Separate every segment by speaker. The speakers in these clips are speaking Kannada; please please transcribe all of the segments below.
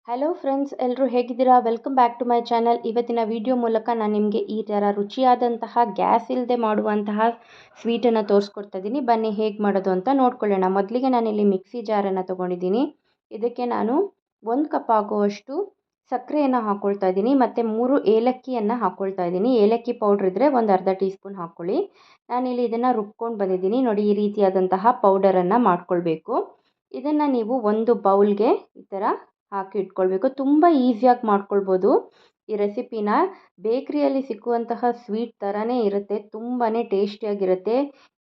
Speaker 1: ಹಲೋ ಫ್ರೆಂಡ್ಸ್, ಎಲ್ಲರೂ ಹೇಗಿದ್ದೀರಾ? Welcome back to my channel. ಇವತ್ತಿನ ವಿಡಿಯೋ ಮೂಲಕ ನಾನು ನಿಮಗೆ ಈ ಥರ ರುಚಿಯಾದಂತಹ ಗ್ಯಾಸ್ ಇಲ್ಲದೆ ಮಾಡುವಂತಹ ಸ್ವೀಟನ್ನು ತೋರಿಸ್ಕೊಡ್ತಾ ಇದ್ದೀನಿ. ಬನ್ನಿ ಹೇಗೆ ಮಾಡೋದು ಅಂತ ನೋಡ್ಕೊಳ್ಳೋಣ. ಮೊದಲಿಗೆ ನಾನಿಲ್ಲಿ ಮಿಕ್ಸಿ ಜಾರನ್ನು ತೊಗೊಂಡಿದ್ದೀನಿ. ಇದಕ್ಕೆ ನಾನು 1 ಕಪ್ ಆಗುವಷ್ಟು ಸಕ್ಕರೆಯನ್ನು ಹಾಕ್ಕೊಳ್ತಾ ಇದ್ದೀನಿ ಮತ್ತು 3 ಏಲಕ್ಕಿಯನ್ನು ಹಾಕ್ಕೊಳ್ತಾ ಇದ್ದೀನಿ. ಏಲಕ್ಕಿ ಪೌಡ್ರ್ ಇದ್ದರೆ ಒಂದು ಅರ್ಧ ಟೀ ಸ್ಪೂನ್ ಹಾಕ್ಕೊಳ್ಳಿ. ನಾನಿಲ್ಲಿ ಇದನ್ನು ರುಬ್ಕೊಂಡು ಬಂದಿದ್ದೀನಿ. ನೋಡಿ, ಈ ರೀತಿಯಾದಂತಹ ಪೌಡರನ್ನು ಮಾಡ್ಕೊಳ್ಬೇಕು. ಇದನ್ನು ನೀವು ಒಂದು ಬೌಲ್ಗೆ ಈ ಥರ ಹಾಕಿ ಇಟ್ಕೊಳ್ಬೇಕು. ತುಂಬ ಈಸಿಯಾಗಿ ಮಾಡ್ಕೊಳ್ಬೋದು ಈ ರೆಸಿಪಿನ. ಬೇಕ್ರಿಯಲ್ಲಿ ಸಿಕ್ಕುವಂತಹ ಸ್ವೀಟ್ ಥರನೇ ಇರುತ್ತೆ, ತುಂಬಾ ಟೇಸ್ಟಿಯಾಗಿರುತ್ತೆ.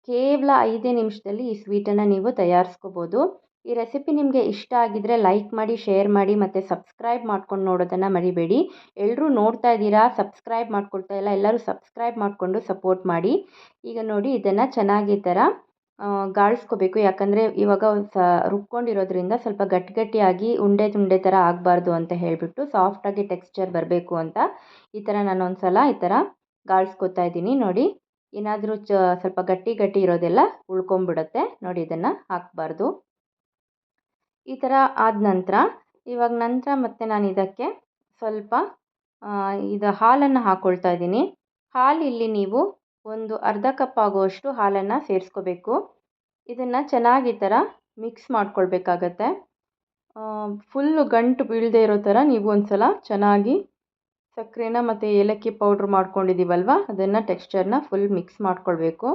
Speaker 1: ಕೇವಲ 5 ನಿಮಿಷದಲ್ಲಿ ಈ ಸ್ವೀಟನ್ನು ನೀವು ತಯಾರಿಸ್ಕೋಬೋದು. ಈ ರೆಸಿಪಿ ನಿಮಗೆ ಇಷ್ಟ ಆಗಿದ್ದರೆ ಲೈಕ್ ಮಾಡಿ, ಶೇರ್ ಮಾಡಿ ಮತ್ತು ಸಬ್ಸ್ಕ್ರೈಬ್ ಮಾಡ್ಕೊಂಡು ನೋಡೋದನ್ನು ಮರಿಬೇಡಿ. ಎಲ್ಲರೂ ನೋಡ್ತಾ ಇದ್ದೀರಾ, ಸಬ್ಸ್ಕ್ರೈಬ್ ಮಾಡ್ಕೊಳ್ತಾ ಇಲ್ಲ, ಎಲ್ಲರೂ ಸಬ್ಸ್ಕ್ರೈಬ್ ಮಾಡಿಕೊಂಡು ಸಪೋರ್ಟ್ ಮಾಡಿ. ಈಗ ನೋಡಿ, ಇದನ್ನು ಚೆನ್ನಾಗಿ ಈ ಥರ ಗಾಳಿಸ್ಕೋಬೇಕು. ಯಾಕಂದರೆ ಇವಾಗ ರುಬ್ಕೊಂಡಿರೋದ್ರಿಂದ ಸ್ವಲ್ಪ ಗಟ್ಟಿಯಾಗಿ ಉಂಡೆ ಥರ ಆಗಬಾರ್ದು ಅಂತ ಹೇಳಿಬಿಟ್ಟು, ಸಾಫ್ಟಾಗಿ ಟೆಕ್ಸ್ಚರ್ ಬರಬೇಕು ಅಂತ ಈ ಥರ ನಾನು ಒಂದು ಸಲ ಈ ಥರ ಗಾಳಿಸ್ಕೊತಾ ಇದ್ದೀನಿ. ನೋಡಿ, ಏನಾದರೂ ಸ್ವಲ್ಪ ಗಟ್ಟಿ ಇರೋದೆಲ್ಲ ಉಳ್ಕೊಂಬಿಡುತ್ತೆ. ನೋಡಿ, ಇದನ್ನು ಹಾಕಬಾರ್ದು. ಈ ಥರ ಆದ ನಂತರ ಮತ್ತೆ ನಾನು ಇದಕ್ಕೆ ಸ್ವಲ್ಪ ಇದು ಹಾಲನ್ನು ಹಾಕ್ಕೊಳ್ತಾ ಇದ್ದೀನಿ. ಹಾಲು ಇಲ್ಲಿ ನೀವು ಒಂದು ಅರ್ಧ ಕಪ್ ಆಗುವಷ್ಟು ಹಾಲನ್ನು ಸೇರಿಸ್ಕೋಬೇಕು. ಇದನ್ನು ಚೆನ್ನಾಗಿ ಈ ಥರ ಮಿಕ್ಸ್ ಮಾಡ್ಕೊಳ್ಬೇಕಾಗತ್ತೆ. ಫುಲ್ಲು ಗಂಟು ಬೀಳದೇ ಇರೋ ಥರ ನೀವು ಒಂದು ಸಲ ಚೆನ್ನಾಗಿ ಸಕ್ಕರೆನ ಮತ್ತು ಏಲಕ್ಕಿ ಪೌಡ್ರ್ ಮಾಡ್ಕೊಂಡಿದ್ದೀವಲ್ವ, ಅದನ್ನು ಟೆಕ್ಸ್ಚರ್ನ ಫುಲ್ ಮಿಕ್ಸ್ ಮಾಡ್ಕೊಳ್ಬೇಕು.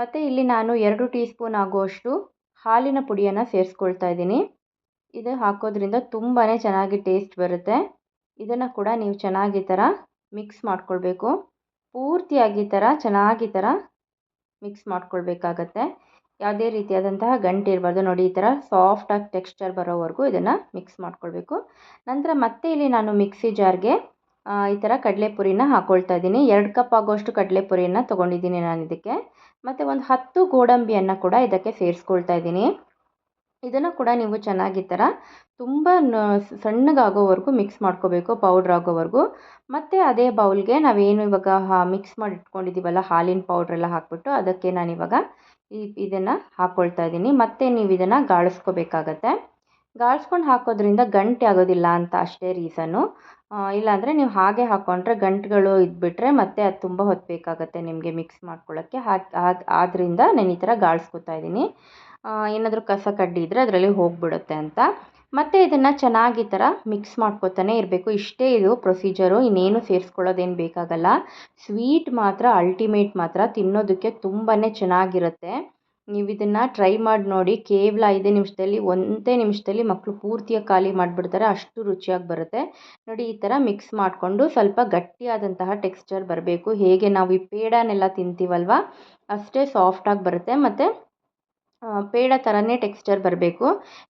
Speaker 1: ಮತ್ತು ಇಲ್ಲಿ ನಾನು 2 ಟೀ ಸ್ಪೂನ್ ಆಗುವಷ್ಟು ಹಾಲಿನ ಪುಡಿಯನ್ನು ಸೇರಿಸ್ಕೊಳ್ತಾ ಇದ್ದೀನಿ. ಇದು ಹಾಕೋದ್ರಿಂದ ತುಂಬಾ ಚೆನ್ನಾಗಿ ಟೇಸ್ಟ್ ಬರುತ್ತೆ. ಇದನ್ನು ಕೂಡ ನೀವು ಚೆನ್ನಾಗಿ ಈ ಥರ ಮಿಕ್ಸ್ ಮಾಡ್ಕೊಳ್ಬೇಕು. ಪೂರ್ತಿಯಾಗಿ ಈ ಥರ ಚೆನ್ನಾಗಿ ಈ ಥರ ಮಿಕ್ಸ್ ಮಾಡ್ಕೊಳ್ಬೇಕಾಗತ್ತೆ. ಯಾವುದೇ ರೀತಿಯಾದಂತಹ ಗಂಟು ಇರಬಾರ್ದು. ನೋಡಿ, ಈ ಥರ ಸಾಫ್ಟಾಗಿ ಟೆಕ್ಸ್ಚರ್ ಬರೋವರೆಗೂ ಇದನ್ನು ಮಿಕ್ಸ್ ಮಾಡ್ಕೊಳ್ಬೇಕು. ನಂತರ ಮತ್ತೆ ಇಲ್ಲಿ ನಾನು ಮಿಕ್ಸಿ ಜಾರ್ಗೆ ಈ ಥರ ಕಡಲೆಪುರಿನ ಹಾಕ್ಕೊಳ್ತಾ ಇದ್ದೀನಿ. 2 ಕಪ್ ಆಗೋಷ್ಟು ಕಡಲೆಪುರಿಯನ್ನು ತೊಗೊಂಡಿದ್ದೀನಿ ನಾನು ಇದಕ್ಕೆ. ಮತ್ತು ಒಂದು 10 ಗೋಡಂಬಿಯನ್ನು ಕೂಡ ಇದಕ್ಕೆ ಸೇರಿಸ್ಕೊಳ್ತಾ ಇದ್ದೀನಿ. ಇದನ್ನು ಕೂಡ ನೀವು ಚೆನ್ನಾಗಿ ಈ ಥರ ತುಂಬ ಸಣ್ಣಗಾಗೋವರೆಗೂ ಮಿಕ್ಸ್ ಮಾಡ್ಕೋಬೇಕು, ಪೌಡ್ರ್ ಆಗೋವರೆಗೂ. ಮತ್ತು ಅದೇ ಬೌಲ್ಗೆ ನಾವೇನು ಇವಾಗ ಮಿಕ್ಸ್ ಮಾಡಿ ಇಟ್ಕೊಂಡಿದ್ದೀವಲ್ಲ, ಹಾಲಿನ ಪೌಡ್ರೆಲ್ಲ ಹಾಕ್ಬಿಟ್ಟು ಅದಕ್ಕೆ ನಾನಿವಾಗ ಇದನ್ನು ಹಾಕ್ಕೊಳ್ತಾ ಇದ್ದೀನಿ. ಮತ್ತು ನೀವು ಇದನ್ನು ಗಾಳಿಸ್ಕೋಬೇಕಾಗತ್ತೆ. ಗಾಳಿಸ್ಕೊಂಡು ಹಾಕೋದ್ರಿಂದ ಗಂಟೆ ಆಗೋದಿಲ್ಲ ಅಂತ ಅಷ್ಟೇ ರೀಸನ್ನು. ಇಲ್ಲಾಂದರೆ ನೀವು ಹಾಗೆ ಹಾಕ್ಕೊಂಡ್ರೆ ಗಂಟುಗಳು ಇದ್ಬಿಟ್ರೆ ಮತ್ತೆ ಅದು ತುಂಬ ಹೊತ್ತು ಬೇಕಾಗುತ್ತೆ ನಿಮಗೆ ಮಿಕ್ಸ್ ಮಾಡ್ಕೊಳ್ಳೋಕ್ಕೆ. ಆದ್ದರಿಂದ ನಾನು ಈ ಥರ ಗಾಳಿಸ್ಕೊತಾ ಇದ್ದೀನಿ. ಏನಾದರೂ ಕಸ ಕಡ್ಡಿ ಇದ್ದರೆ ಅದರಲ್ಲಿ ಹೋಗಿಬಿಡುತ್ತೆ ಅಂತ. ಮತ್ತು ಇದನ್ನು ಚೆನ್ನಾಗಿ ಈ ಥರ ಮಿಕ್ಸ್ ಮಾಡ್ಕೊತಾನೆ ಇರಬೇಕು. ಇಷ್ಟೇ ಇದು ಪ್ರೊಸೀಜರು, ಇನ್ನೇನು ಸೇರಿಸ್ಕೊಳ್ಳೋದೇನು ಬೇಕಾಗಲ್ಲ. ಸ್ವೀಟ್ ಮಾತ್ರ ಅಲ್ಟಿಮೇಟ್, ಮಾತ್ರ ತಿನ್ನೋದಕ್ಕೆ ತುಂಬಾ ಚೆನ್ನಾಗಿರುತ್ತೆ. ನೀವು ಇದನ್ನು ಟ್ರೈ ಮಾಡಿ ನೋಡಿ. ಕೇವಲ 5 ನಿಮಿಷದಲ್ಲಿ, 1 ನಿಮಿಷದಲ್ಲಿ ಮಕ್ಕಳು ಪೂರ್ತಿಯಾಗಿ ಖಾಲಿ ಮಾಡಿಬಿಡ್ತಾರೆ, ಅಷ್ಟು ರುಚಿಯಾಗಿ ಬರುತ್ತೆ. ನೋಡಿ, ಈ ಥರ ಮಿಕ್ಸ್ ಮಾಡಿಕೊಂಡು ಸ್ವಲ್ಪ ಗಟ್ಟಿಯಾದಂತಹ ಟೆಕ್ಸ್ಚರ್ ಬರಬೇಕು. ಹೇಗೆ ನಾವು ಈ ಪೇಡನೆಲ್ಲ ತಿಂತೀವಲ್ವ, ಅಷ್ಟೇ ಸಾಫ್ಟಾಗಿ ಬರುತ್ತೆ ಮತ್ತು ಪೇಡ ಥರನೇ ಟೆಕ್ಸ್ಚರ್ ಬರಬೇಕು.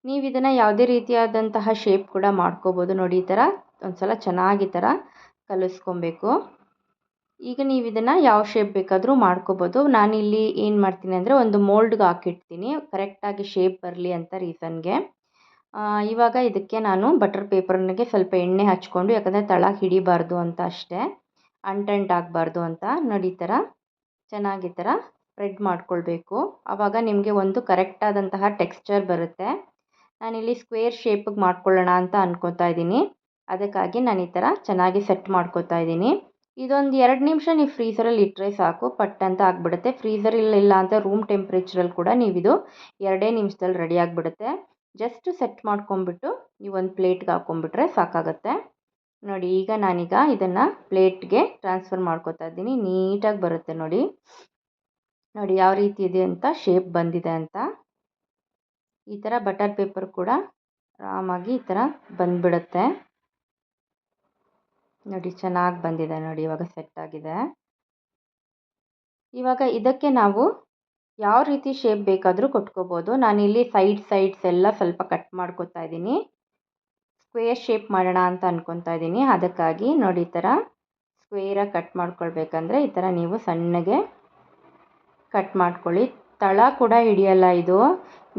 Speaker 1: ನೀವು ಇದನ್ನು ಯಾವುದೇ ರೀತಿಯಾದಂತಹ ಶೇಪ್ ಕೂಡ ಮಾಡ್ಕೋಬೋದು. ನೋಡಿ, ಈ ಥರ ಒಂದು ಸಲ ಚೆನ್ನಾಗಿ ಈ ಥರ ಕಲಿಸ್ಕೊಬೇಕು. ಈಗ ನೀವು ಇದನ್ನು ಯಾವ ಶೇಪ್ ಬೇಕಾದರೂ ಮಾಡ್ಕೋಬೋದು. ನಾನಿಲ್ಲಿ ಏನು ಮಾಡ್ತೀನಿ ಅಂದರೆ ಒಂದು ಮೋಲ್ಡ್ಗೆ ಹಾಕಿಡ್ತೀನಿ, ಕರೆಕ್ಟಾಗಿ ಶೇಪ್ ಬರಲಿ ಅಂತ ರೀಸನ್ಗೆ. ಇವಾಗ ಇದಕ್ಕೆ ನಾನು ಬಟರ್ ಪೇಪರ್ನಿಗೆ ಸ್ವಲ್ಪ ಎಣ್ಣೆ ಹಚ್ಕೊಂಡು, ಯಾಕಂದರೆ ತಳ ಹಿಡಿಬಾರ್ದು ಅಂತ ಅಷ್ಟೇ, ಅಂಟಂಟಾಗಬಾರ್ದು ಅಂತ. ನೋಡಿ, ಈ ಥರ ಚೆನ್ನಾಗಿ ಈ ಥರ ಸ್ಪ್ರೆಡ್ ಮಾಡ್ಕೊಳ್ಬೇಕು. ಆವಾಗ ನಿಮಗೆ ಒಂದು ಕರೆಕ್ಟಾದಂತಹ ಟೆಕ್ಸ್ಚರ್ ಬರುತ್ತೆ. ನಾನಿಲ್ಲಿ ಸ್ಕ್ವೇರ್ ಶೇಪಿಗೆ ಮಾಡ್ಕೊಳ್ಳೋಣ ಅಂತ ಅಂದ್ಕೊತಾ ಇದ್ದೀನಿ. ಅದಕ್ಕಾಗಿ ನಾನು ಈ ಥರ ಚೆನ್ನಾಗಿ ಸೆಟ್ ಮಾಡ್ಕೊತಾ ಇದ್ದೀನಿ. ಇದೊಂದು 2 ನಿಮಿಷ ನೀವು ಫ್ರೀಝರಲ್ಲಿ ಇಟ್ಟರೆ ಸಾಕು, ಪಟ್ ಅಂತ ಆಗಿಬಿಡುತ್ತೆ. ಫ್ರೀಝರಿಲ್ಲ ಅಂತ ರೂಮ್ ಟೆಂಪ್ರೇಚರಲ್ಲಿ ಕೂಡ ನೀವು ಇದು 2 ನಿಮಿಷದಲ್ಲಿ ರೆಡಿ ಆಗಿಬಿಡುತ್ತೆ. ಜಸ್ಟ್ ಸೆಟ್ ಮಾಡ್ಕೊಂಬಿಟ್ಟು ನೀವು ಒಂದು ಪ್ಲೇಟ್ಗೆ ಹಾಕ್ಕೊಂಬಿಟ್ರೆ ಸಾಕಾಗುತ್ತೆ. ನೋಡಿ, ಈಗ ನಾನೀಗ ಇದನ್ನು ಪ್ಲೇಟ್ಗೆ ಟ್ರಾನ್ಸ್ಫರ್ ಮಾಡ್ಕೊತಾ ಇದ್ದೀನಿ. ನೀಟಾಗಿ ಬರುತ್ತೆ ನೋಡಿ. ನೋಡಿ ಯಾವ ರೀತಿ ಇದೆ ಅಂತ, ಶೇಪ್ ಬಂದಿದೆ ಅಂತ. ಈ ಥರ ಬಟರ್ ಪೇಪರ್ ಕೂಡ ಆರಾಮಾಗಿ ಈ ಥರ ಬಂದುಬಿಡುತ್ತೆ. ನೋಡಿ, ಚೆನ್ನಾಗಿ ಬಂದಿದೆ ನೋಡಿ, ಇವಾಗ ಸೆಟ್ ಆಗಿದೆ. ಇವಾಗ ಇದಕ್ಕೆ ನಾವು ಯಾವ ರೀತಿ ಶೇಪ್ ಬೇಕಾದರೂ ಕೊಟ್ಕೋಬೋದು. ನಾನಿಲ್ಲಿ ಸೈಡ್ಸ್ ಎಲ್ಲ ಸ್ವಲ್ಪ ಕಟ್ ಮಾಡ್ಕೊತಾ ಇದ್ದೀನಿ. ಸ್ಕ್ವೇರ್ ಶೇಪ್ ಮಾಡೋಣ ಅಂತ ಅಂದ್ಕೊತಾ ಇದ್ದೀನಿ. ಅದಕ್ಕಾಗಿ ನೋಡಿ, ಈ ಥರ ಸ್ಕ್ವೇರಾಗಿ ಕಟ್ ಮಾಡ್ಕೊಳ್ಬೇಕಂದ್ರೆ ಈ ಥರ ನೀವು ಸಣ್ಣಗೆ ಕಟ್ ಮಾಡ್ಕೊಳ್ಳಿ. ತಳ ಕೂಡ ಹಿಡಿಯಲ್ಲ ಇದು.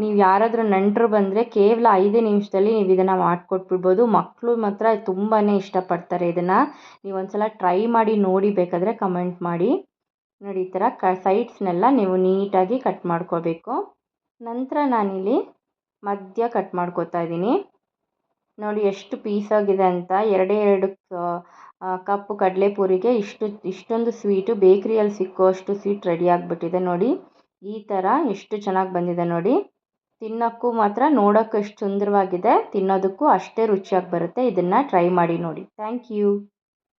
Speaker 1: ನೀವು ಯಾರಾದರೂ ನೆಂಟರು ಬಂದರೆ ಕೇವಲ 5 ನಿಮಿಷದಲ್ಲಿ ನೀವು ಇದನ್ನು ಮಾಡಿಕೊಟ್ಬಿಡ್ಬೋದು. ಮಕ್ಕಳು ಮಾತ್ರ ತುಂಬಾ ಇಷ್ಟಪಡ್ತಾರೆ ಇದನ್ನು. ನೀವು ಒಂದು ಸಲ ಟ್ರೈ ಮಾಡಿ ನೋಡಿ, ಬೇಕಾದರೆ ಕಮೆಂಟ್ ಮಾಡಿ. ನೋಡಿ, ಈ ಥರ ಸೈಡ್ಸ್ನೆಲ್ಲ ನೀವು ನೀಟಾಗಿ ಕಟ್ ಮಾಡ್ಕೋಬೇಕು. ನಂತರ ನಾನಿಲ್ಲಿ ಮಧ್ಯ ಕಟ್ ಮಾಡ್ಕೋತಾ ಇದ್ದೀನಿ. ನೋಡಿ ಎಷ್ಟು ಪೀಸಾಗಿದೆ ಅಂತ. ಎರಡೇ ಎರಡು ಕಪ್ಪು ಕಡಲೆಪುರಿಗೆ ಇಷ್ಟೊಂದು ಸ್ವೀಟು ಬೇಕ್ರಿಯಲ್ಲಿ ಸಿಕ್ಕುವಷ್ಟು ಸ್ವೀಟ್ ರೆಡಿ ಆಗಿಬಿಟ್ಟಿದೆ ನೋಡಿ. ಈ ಥರ ಎಷ್ಟು ಚೆನ್ನಾಗಿ ಬಂದಿದೆ ನೋಡಿ. ತಿನ್ನೋಕ್ಕೂ ಮಾತ್ರ ನೋಡೋಕ್ಕೂ ಎಷ್ಟು ಸುಂದರವಾಗಿದೆ, ತಿನ್ನೋದಕ್ಕೂ ಅಷ್ಟೇ ರುಚಿಯಾಗಿ ಬರುತ್ತೆ. ಇದನ್ನು ಟ್ರೈ ಮಾಡಿ ನೋಡಿ. Thank you.